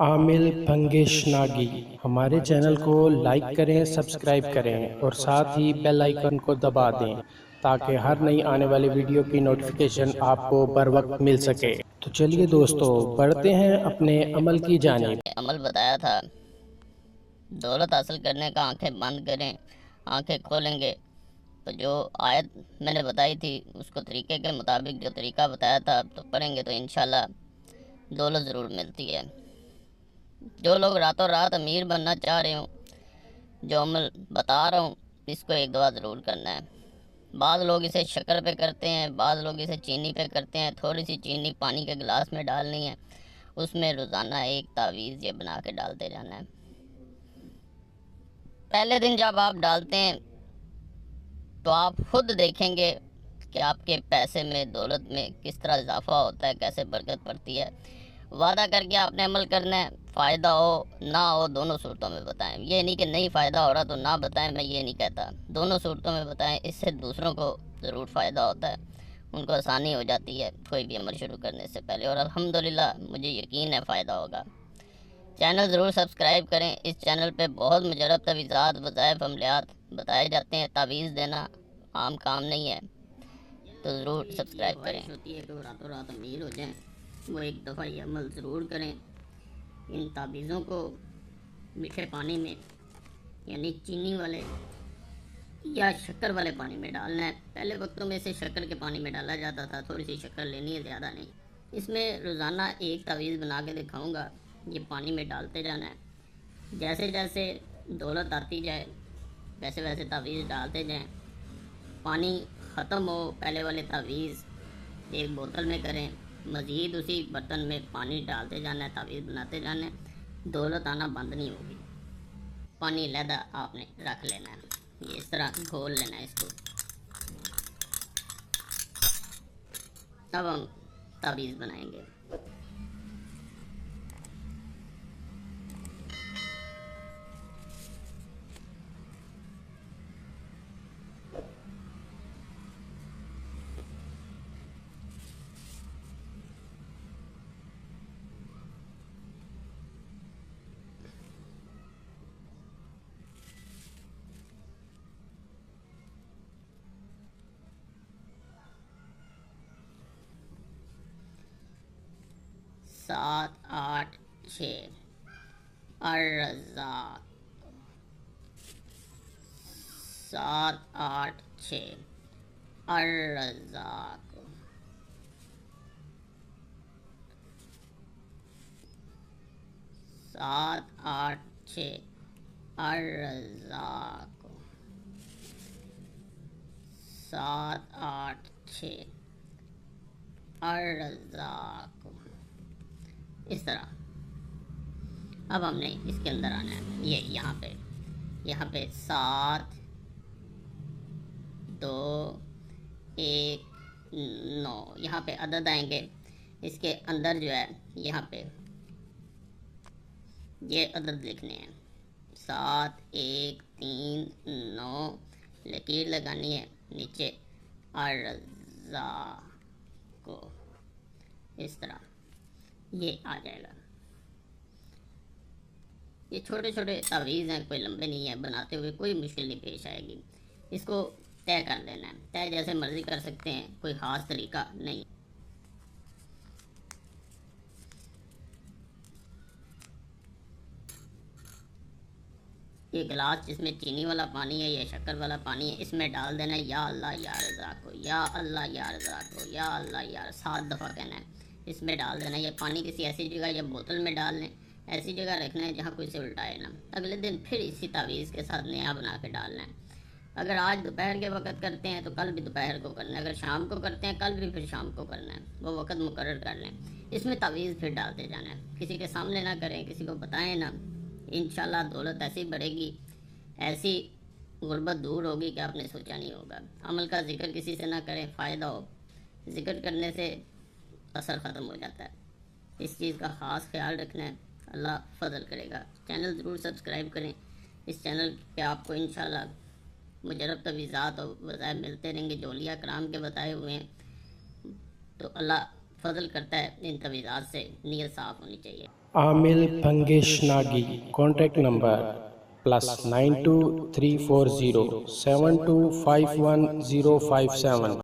आमिल भंगेश नागी। हमारे चैनल को लाइक करें, सब्सक्राइब करें और साथ ही बेल आइकन को दबा दें ताकि हर नई आने वाली वीडियो की नोटिफिकेशन आपको बर वक्त मिल सके। तो चलिए दोस्तों, बढ़ते हैं अपने अमल की जानिब। अमल बताया था, दौलत हासिल करने का आंखें बंद करें, आंखें खोलेंगे तो जो आयत मैंने बताई थी उसको तरीके के मुताबिक जो तरीका बताया था तो पढ़ेंगे तो इंशाल्लाह दौलत ज़रूर मिलती है। जो लोग रातों रात अमीर बनना चाह रहे हो, जो अमल बता रहा हूँ इसको एक दफ़ा ज़रूर करना है। बाद लोग इसे शक्कर पे करते हैं, बाद लोग इसे चीनी पे करते हैं। थोड़ी सी चीनी पानी के गिलास में डालनी है, उसमें रोज़ाना एक तावीज़ ये बना के डालते जाना है। पहले दिन जब आप डालते हैं तो आप खुद देखेंगे कि आपके पैसे में, दौलत में किस तरह इजाफा होता है, कैसे बरकत पड़ती है। वादा करके आपने अमल करना है, फ़ायदा हो ना हो दोनों सूरतों में बताएं। ये नहीं कि नहीं फ़ायदा हो रहा तो ना बताएं, मैं ये नहीं कहता, दोनों सूरतों में बताएं। इससे दूसरों को ज़रूर फ़ायदा होता है, उनको आसानी हो जाती है कोई भी अमल शुरू करने से पहले, और अल्हम्दुलिल्लाह मुझे यकीन है फ़ायदा होगा। चैनल ज़रूर सब्सक्राइब करें। इस चैनल पे बहुत मुजरब तवीज़ात, वज़ाइफ, अमलियात बताए जाते हैं। तावीज़ देना आम काम नहीं है, तो ज़रूर सब्सक्राइब करें। होती है कि वो रातों रात अमीर हो जाएं, वो एक दफ़ा ये अमल ज़रूर करें। इन तावीज़ों को मीठे पानी में, यानी चीनी वाले या शक्कर वाले पानी में डालना है। पहले वक्तों में इसे शक्कर के पानी में डाला जाता था, थोड़ी सी शक्कर लेनी है, ज़्यादा नहीं। इसमें रोज़ाना एक तावीज़ बना के दिखाऊँगा, ये पानी में डालते जाना है। जैसे जैसे दौलत आती जाए वैसे वैसे तावीज़ डालते जाएं। पानी ख़त्म हो पहले वाले तावीज़ एक बोतल में करें, मज़ीद उसी बर्तन में पानी डालते जाना है, तावीज़ बनाते जाना है। दौलत आना बंद नहीं होगी। पानी लहदा आपने रख लेना है, ये इस तरह घोल लेना है इसको। अब हम तावीज़ बनाएंगे। सात आठ छः अर्रज़ाक़, 7 8 6 अर्रज़ाक़, 7 8 6 अर्रज़ाक़, 7 8 6 अर्रज़ाक़। इस तरह अब हमने इसके अंदर आना है। ये यहाँ पे 7 2 1 9 यहाँ पे अदद आएंगे। इसके अंदर जो है यहाँ पे ये अदद लिखने हैं, 7 1 3 9, लकीर लगानी है नीचे अर्ज़ा को, इस तरह ये आ जाएगा। ये छोटे छोटे तावीज़ हैं, कोई लंबे नहीं है, बनाते हुए कोई मुश्किल नहीं पेश आएगी। इसको तय कर लेना है, तय जैसे मर्ज़ी कर सकते हैं, कोई ख़ास तरीका नहीं। ये गिलास जिसमें चीनी वाला पानी है या शक्कर वाला पानी है, इसमें डाल देना है या अल्लाह या रज़ाक़ को, या अल्लाह या रज़ाक़ को, या अल्लाह या, 7 दफ़ा कहना है। इसमें डाल देना है। ये पानी किसी ऐसी जगह या बोतल में डाल लें, ऐसी जगह रखना है जहाँ कोई से उल्टाए ना। अगले दिन फिर इसी तावीज़ के साथ नया बना के डालना है। अगर आज दोपहर के वक्त करते हैं तो कल भी दोपहर को करना है, अगर शाम को करते हैं कल भी फिर शाम को करना है, वो वक्त मुकर्रर कर लें। इसमें तावीज़ फिर डालते जाना है, किसी के सामने ना करें, किसी को बताएं ना। इंशाल्लाह दौलत ऐसी बढ़ेगी, ऐसी गुर्बत दूर होगी कि आपने सोचा नहीं होगा। अमल का जिक्र किसी से ना करें, फ़ायदा हो, जिक्र करने से असर ख़त्म हो जाता है। इस चीज़ का ख़ास ख्याल रखना है, अल्लाह फ़ज़ल करेगा। चैनल ज़रूर सब्सक्राइब करें। इस चैनल पे आपको इंशाल्लाह मुजरब तवीज़ात और वज़ाइफ मिलते रहेंगे जो औलिया कराम के बताए हुए हैं। तो अल्लाह फजल करता है। इन तवीज़ात से नीयत साफ़ होनी चाहिए। आमिल पंगेश नागी, कॉन्टैक्ट नंबर +923407251057।